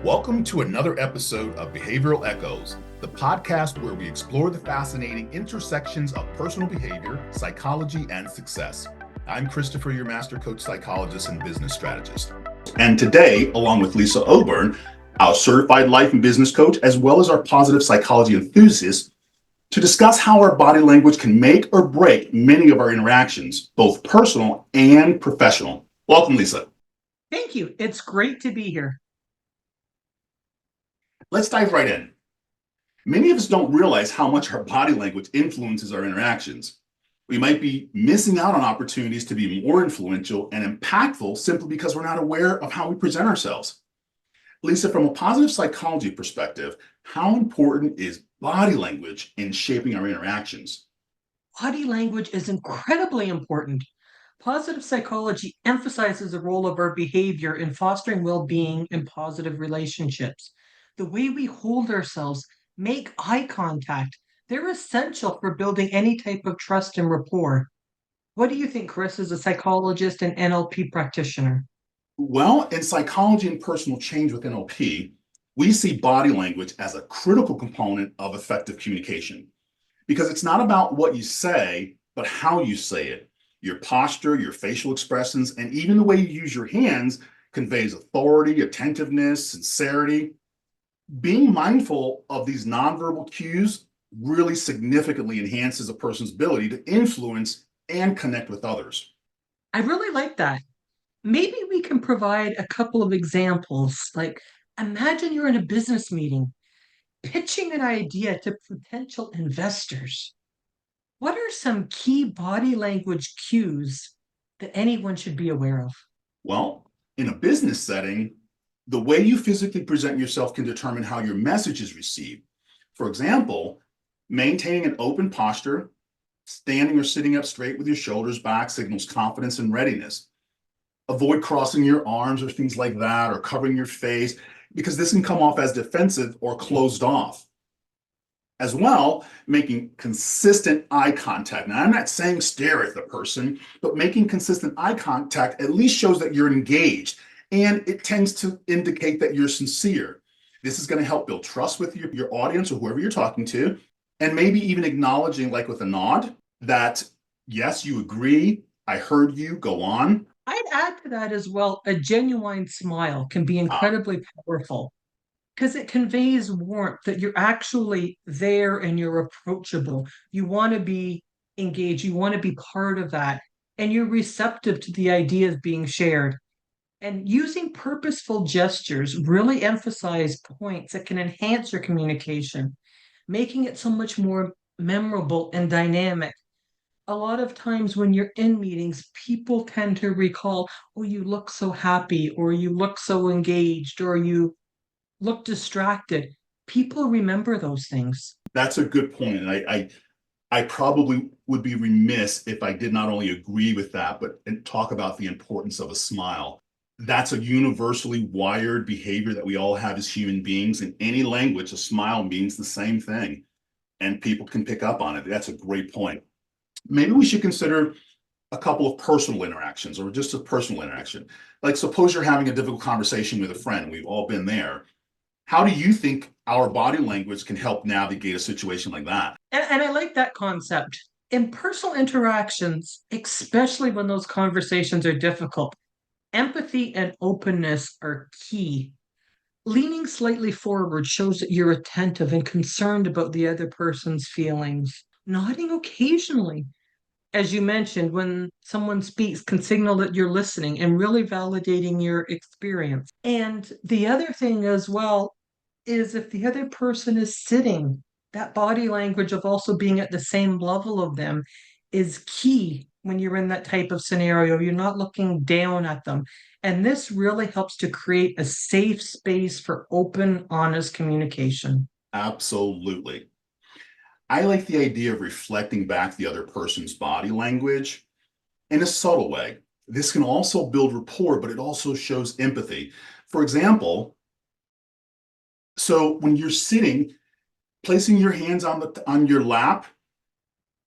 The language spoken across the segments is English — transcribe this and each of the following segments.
Welcome to another episode of Behavioral Echoes, the podcast where we explore the fascinating intersections of personal behavior, psychology, and success. I'm Christopher, your master coach, psychologist, and business strategist. And today, along with Lisa Oburn, our certified life and business coach, as well as our positive psychology enthusiast, to discuss how our body language can make or break many of our interactions, both personal and professional. Welcome, Lisa. Thank you. It's great to be here. Let's dive right in. Many of us don't realize how much our body language influences our interactions. We might be missing out on opportunities to be more influential and impactful simply because we're not aware of how we present ourselves. Lisa, from a positive psychology perspective, how important is body language in shaping our interactions? Body language is incredibly important. Positive psychology emphasizes the role of our behavior in fostering well being and positive relationships. The way we hold ourselves, make eye contact, they're essential for building any type of trust and rapport. What do you think, Chris, as a psychologist and NLP practitioner? Well, in psychology and personal change with NLP, we see body language as a critical component of effective communication because it's not about what you say, but how you say it. Your posture, your facial expressions, and even the way you use your hands conveys authority, attentiveness, sincerity. Being mindful of these nonverbal cues really significantly enhances a person's ability to influence and connect with others. I really like that. Maybe we can provide a couple of examples. Like, imagine you're in a business meeting pitching an idea to potential investors. What are some key body language cues that anyone should be aware of? Well, in a business setting, the way you physically present yourself can determine how your message is received. For example, maintaining an open posture, standing or sitting up straight with your shoulders back signals confidence and readiness. Avoid crossing your arms or things like that, or covering your face, because this can come off as defensive or closed off. As well, making consistent eye contact. Now, I'm not saying stare at the person, but making consistent eye contact at least shows that you're engaged, and it tends to indicate that you're sincere. This is going to help build trust with your audience or whoever you're talking to, and maybe even acknowledging, like with a nod, that yes, you agree, I heard you, go on. I'd add to that as well, a genuine smile can be Ah, incredibly powerful because it conveys warmth that you're actually there and you're approachable. You want to be engaged, you want to be part of that, and you're receptive to the ideas being shared. And using purposeful gestures really emphasize points that can enhance your communication, making it so much more memorable and dynamic. A lot of times when you're in meetings, people tend to recall, oh, you look so happy, or you look so engaged, or you look distracted. People remember those things. that's a good point. And I probably would be remiss if I did not only agree with that, but and talk about the importance of a smile. That's a universally wired behavior that we all have as human beings. In any language, a smile means the same thing, and people can pick up on it. That's a great point. Maybe we should consider a couple of personal interactions or just a personal interaction. Like, suppose you're having a difficult conversation with a friend. We've all been there. How do you think our body language can help navigate a situation like that? And I like that concept. In personal interactions, especially when those conversations are difficult, empathy and openness are key. Leaning slightly forward shows that you're attentive and concerned about the other person's feelings. Nodding occasionally, as you mentioned, when someone speaks, can signal that you're listening and really validating your experience. And the other thing as well is if the other person is sitting, that body language of also being at the same level of them is key when you're in that type of scenario. You're not looking down at them. And this really helps to create a safe space for open, honest communication. Absolutely. I like the idea of reflecting back the other person's body language in a subtle way. This can also build rapport, but it also shows empathy. For example, so when you're sitting, placing your hands on your lap,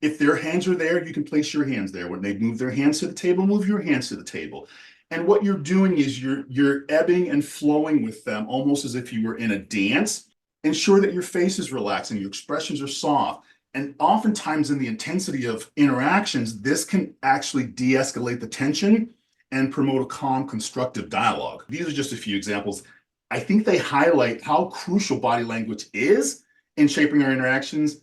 if their hands are there, you can place your hands there. When they move their hands to the table, move your hands to the table. And what you're doing is you're ebbing and flowing with them, almost as if you were in a dance. Ensure that your face is relaxed and your expressions are soft. And oftentimes in the intensity of interactions, this can actually de-escalate the tension and promote a calm, constructive dialogue. These are just a few examples. I think they highlight how crucial body language is in shaping our interactions.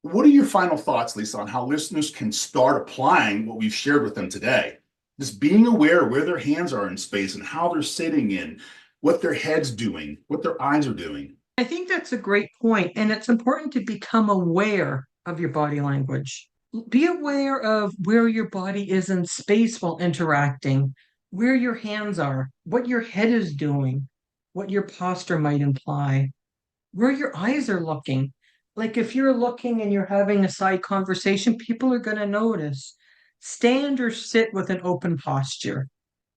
What are your final thoughts, Lisa, on how listeners can start applying what we've shared with them today? Just being aware of where their hands are in space and how they're sitting in, what their head's doing, what their eyes are doing. I think that's a great point, and it's important to become aware of your body language. Be aware of where your body is in space while interacting, where your hands are, what your head is doing, what your posture might imply, where your eyes are looking. Like if you're looking and you're having a side conversation, people are going to notice. Stand or sit with an open posture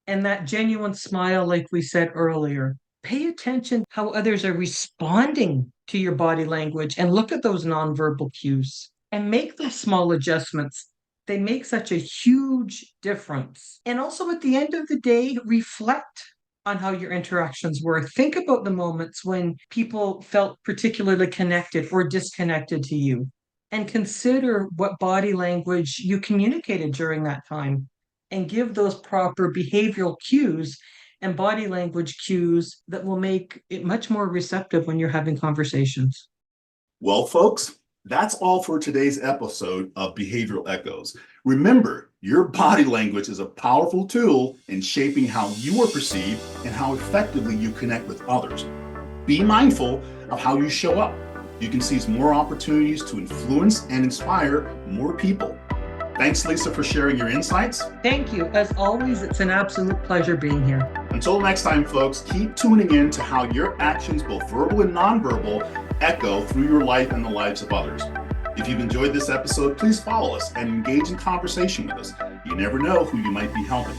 and that genuine smile, like we said earlier. Pay attention how others are responding to your body language and look at those nonverbal cues and make those small adjustments. They make such a huge difference. And also at the end of the day, reflect on how your interactions were. Think about the moments when people felt particularly connected or disconnected to you, and consider what body language you communicated during that time, and give those proper behavioral cues and body language cues that will make it much more receptive when you're having conversations. Well, folks, that's all for today's episode of Behavioral Echoes. Remember, your body language is a powerful tool in shaping how you are perceived and how effectively you connect with others. Be mindful of how you show up. You can seize more opportunities to influence and inspire more people. Thanks, Lisa, for sharing your insights. Thank you. As always, it's an absolute pleasure being here. Until next time, folks, keep tuning in to how your actions, both verbal and nonverbal, echo through your life and the lives of others. If you've enjoyed this episode, please follow us and engage in conversation with us. You never know who you might be helping.